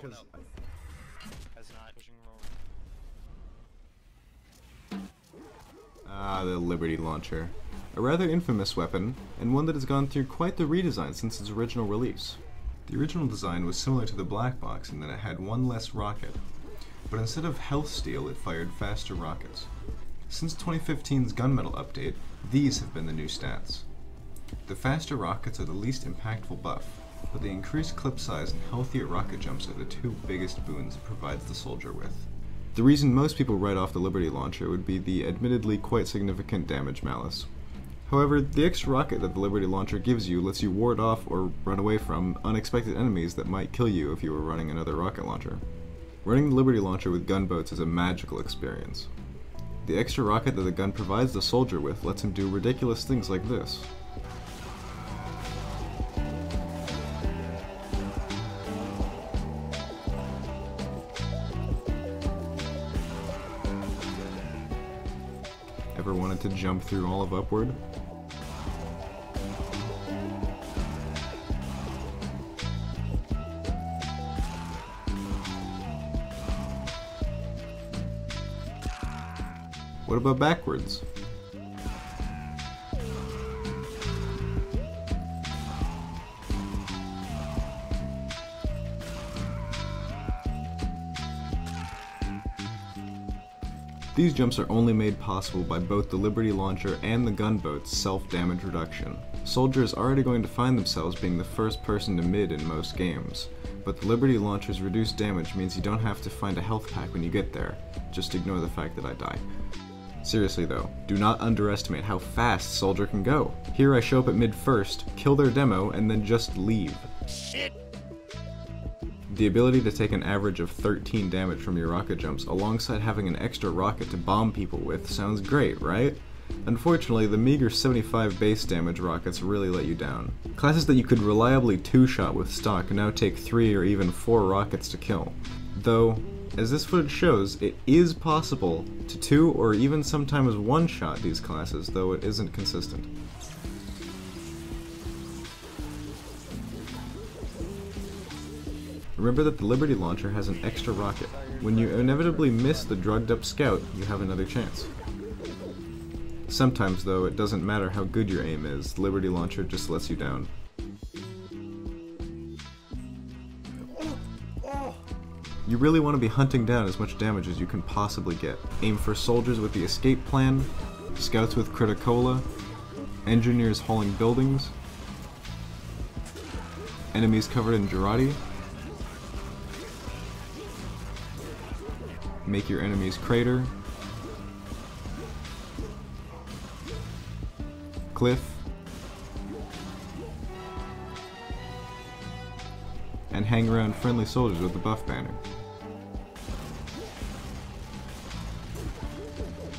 because... As not pushing roll. Ah, the Liberty Launcher. A rather infamous weapon, and one that has gone through quite the redesign since its original release. The original design was similar to the Black Box in that it had one less rocket, but instead of health steal, it fired faster rockets. Since 2015's gunmetal update, these have been the new stats. The faster rockets are the least impactful buff, but the increased clip size and healthier rocket jumps are the two biggest boons it provides the soldier with. The reason most people write off the Liberty Launcher would be the admittedly quite significant damage malice. However, the extra rocket that the Liberty Launcher gives you lets you ward off or run away from unexpected enemies that might kill you if you were running another rocket launcher. Running the Liberty Launcher with gunboats is a magical experience. The extra rocket that the gun provides the soldier with lets him do ridiculous things like this. Ever wanted to jump through all of Upward? What about backwards? These jumps are only made possible by both the Liberty Launcher and the gunboat's self-damage reduction. Soldiers are already going to find themselves being the first person to mid in most games, but the Liberty Launcher's reduced damage means you don't have to find a health pack when you get there. Just ignore the fact that I die. Seriously though, do not underestimate how fast Soldier can go. Here I show up at mid first, kill their demo, and then just leave. Shit. The ability to take an average of 13 damage from your rocket jumps alongside having an extra rocket to bomb people with sounds great, right? Unfortunately, the meager 75 base damage rockets really let you down. Classes that you could reliably two-shot with stock now take 3 or even 4 rockets to kill. Though, as this footage shows, it is possible to 2 or even sometimes one-shot these classes, though it isn't consistent. Remember that the Liberty Launcher has an extra rocket. When you inevitably miss the drugged-up scout, you have another chance. Sometimes, though, it doesn't matter how good your aim is, the Liberty Launcher just lets you down. You really want to be hunting down as much damage as you can possibly get. Aim for soldiers with the escape plan, scouts with criticola, engineers hauling buildings, enemies covered in Girardi. Make your enemies crater, cliff, and hang around friendly soldiers with the buff banner.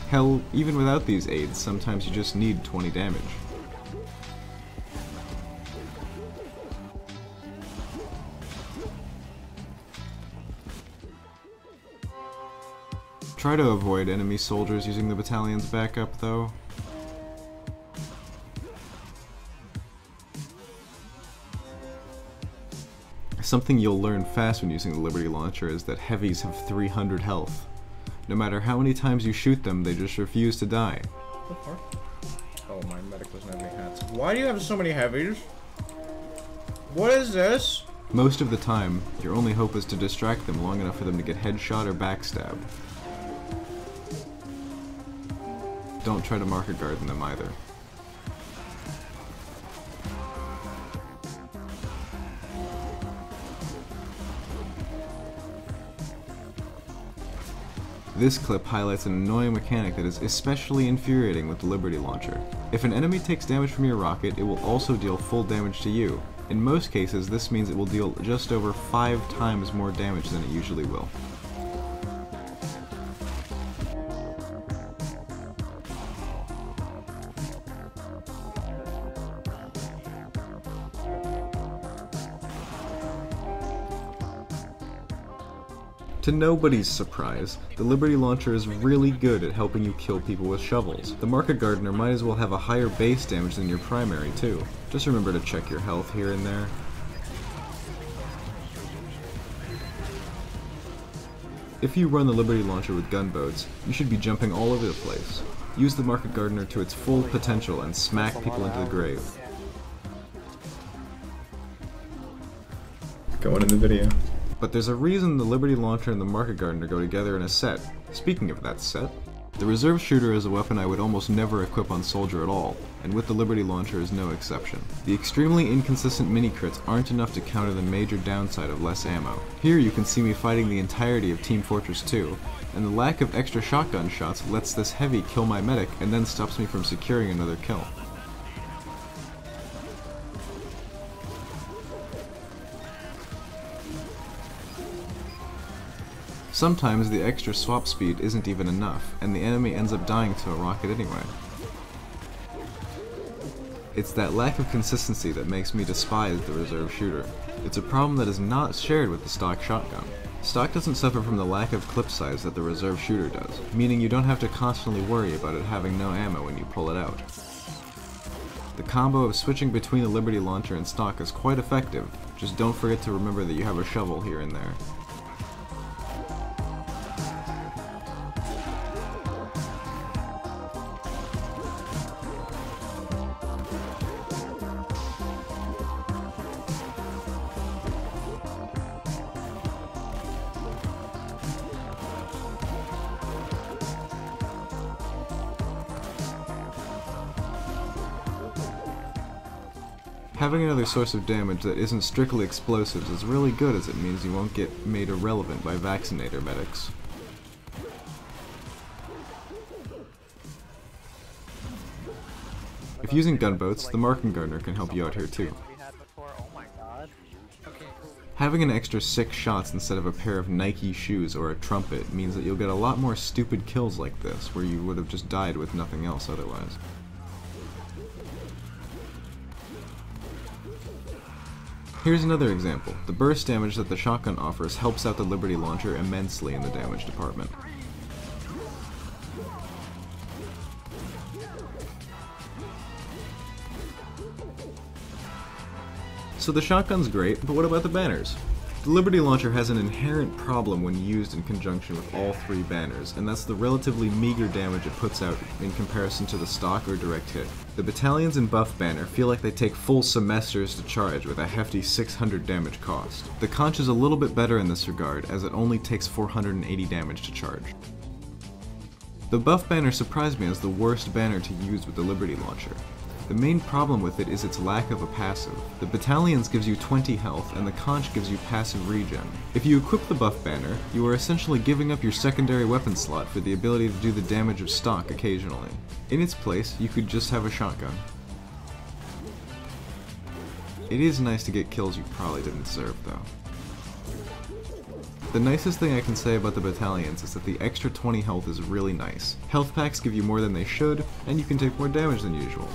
Hell, even without these aids, sometimes you just need 20 damage. Try to avoid enemy soldiers using the battalion's backup, though. Something you'll learn fast when using the Liberty Launcher is that heavies have 300 health. No matter how many times you shoot them, they just refuse to die. Oh, my medic doesn't have any hats. Why do you have so many heavies? What is this? Most of the time, your only hope is to distract them long enough for them to get headshot or backstabbed. Don't try to marker guard them either. This clip highlights an annoying mechanic that is especially infuriating with the Liberty Launcher. If an enemy takes damage from your rocket, it will also deal full damage to you. In most cases, this means it will deal just over 5 times more damage than it usually will. To nobody's surprise, the Liberty Launcher is really good at helping you kill people with shovels. The Market Gardener might as well have a higher base damage than your primary too. Just remember to check your health here and there. If you run the Liberty Launcher with gunboats, you should be jumping all over the place. Use the Market Gardener to its full potential and smack people into the grave. Going in the video. But there's a reason the Liberty Launcher and the Market Gardener go together in a set. Speaking of that set, the Reserve Shooter is a weapon I would almost never equip on Soldier at all, and with the Liberty Launcher is no exception. The extremely inconsistent mini-crits aren't enough to counter the major downside of less ammo. Here you can see me fighting the entirety of Team Fortress 2, and the lack of extra shotgun shots lets this heavy kill my medic and then stops me from securing another kill. Sometimes the extra swap speed isn't even enough, and the enemy ends up dying to a rocket anyway. It's that lack of consistency that makes me despise the Reserve Shooter. It's a problem that is not shared with the stock shotgun. Stock doesn't suffer from the lack of clip size that the Reserve Shooter does, meaning you don't have to constantly worry about it having no ammo when you pull it out. The combo of switching between the Liberty Launcher and stock is quite effective, just don't forget to remember that you have a shovel here and there. Having another source of damage that isn't strictly explosives is really good, as it means you won't get made irrelevant by vaccinator medics. If using gunboats, the Market Gardener can help you out here too. Having an extra 6 shots instead of a pair of Nike shoes or a trumpet means that you'll get a lot more stupid kills like this, where you would have just died with nothing else otherwise. Here's another example. The burst damage that the shotgun offers helps out the Liberty Launcher immensely in the damage department. So the shotgun's great, but what about the banners? The Liberty Launcher has an inherent problem when used in conjunction with all 3 banners, and that's the relatively meager damage it puts out in comparison to the stock or direct hit. The battalions in buff banner feel like they take full semesters to charge with a hefty 600 damage cost. The conch is a little bit better in this regard, as it only takes 480 damage to charge. The buff banner surprised me as the worst banner to use with the Liberty Launcher. The main problem with it is its lack of a passive. The battalions gives you 20 health, and the conch gives you passive regen. If you equip the buff banner, you are essentially giving up your secondary weapon slot for the ability to do the damage of stock occasionally. In its place, you could just have a shotgun. It is nice to get kills you probably didn't deserve though. The nicest thing I can say about the battalions is that the extra 20 health is really nice. Health packs give you more than they should, and you can take more damage than usual.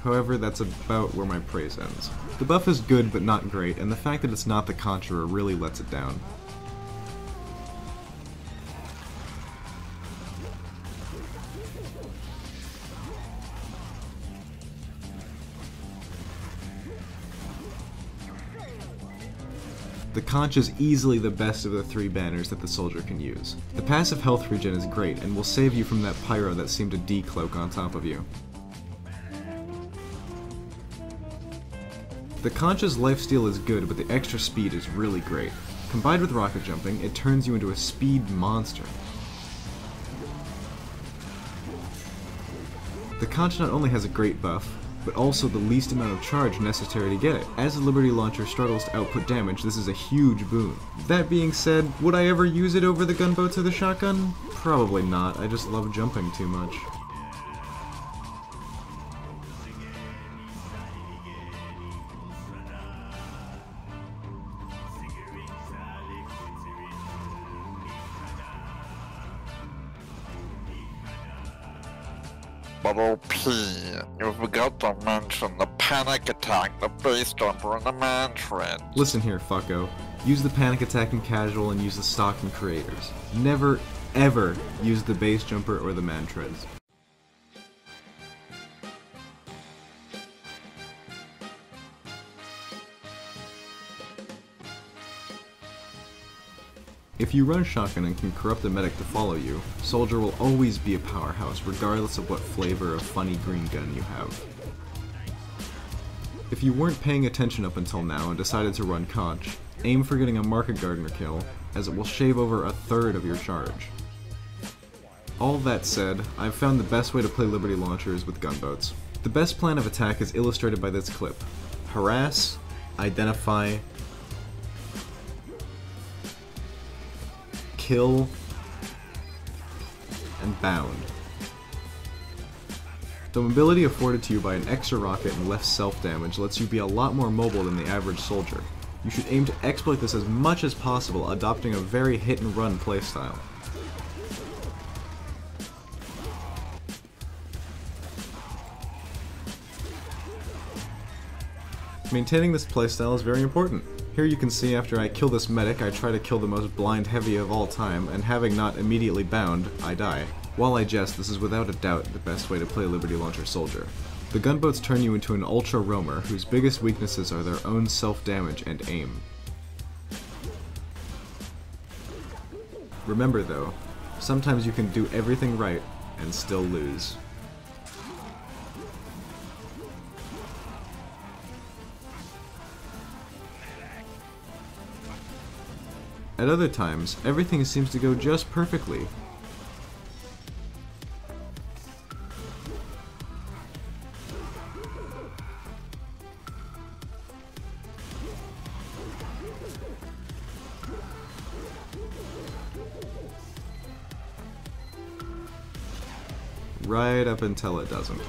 However, that's about where my praise ends. The buff is good but not great, and the fact that it's not the Conjurer really lets it down. The conch is easily the best of the 3 banners that the soldier can use. The passive health regen is great and will save you from that pyro that seemed to decloak on top of you. The conch's lifesteal is good, but the extra speed is really great. Combined with rocket jumping, it turns you into a speed monster. The conch not only has a great buff, but also the least amount of charge necessary to get it. As the Liberty Launcher struggles to output damage, this is a huge boon. That being said, would I ever use it over the gunboats or the shotgun? Probably not, I just love jumping too much. But OP, you forgot to mention the panic attack, the base jumper, and the man tread. Listen here, fucko. Use the panic attack in casual and use the stock in creators. Never, ever use the base jumper or the man treads. If you run shotgun and can corrupt a medic to follow you, Soldier will always be a powerhouse regardless of what flavor of funny green gun you have. If you weren't paying attention up until now and decided to run Conch, aim for getting a Market Gardener kill, as it will shave over a third of your charge. All that said, I've found the best way to play Liberty Launchers with gunboats. The best plan of attack is illustrated by this clip. Harass, identify, kill, and bound. The mobility afforded to you by an extra rocket and less self-damage lets you be a lot more mobile than the average soldier. You should aim to exploit this as much as possible, adopting a very hit-and-run playstyle. Maintaining this playstyle is very important. Here you can see after I kill this medic, I try to kill the most blind heavy of all time, and having not immediately bound, I die. While I jest, this is without a doubt the best way to play Liberty Launcher Soldier. The gunboats turn you into an ultra roamer whose biggest weaknesses are their own self-damage and aim. Remember though, sometimes you can do everything right and still lose. At other times, everything seems to go just perfectly. Right up until it doesn't.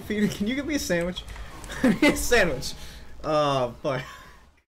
Can you give me a sandwich? I need a sandwich. Fuck.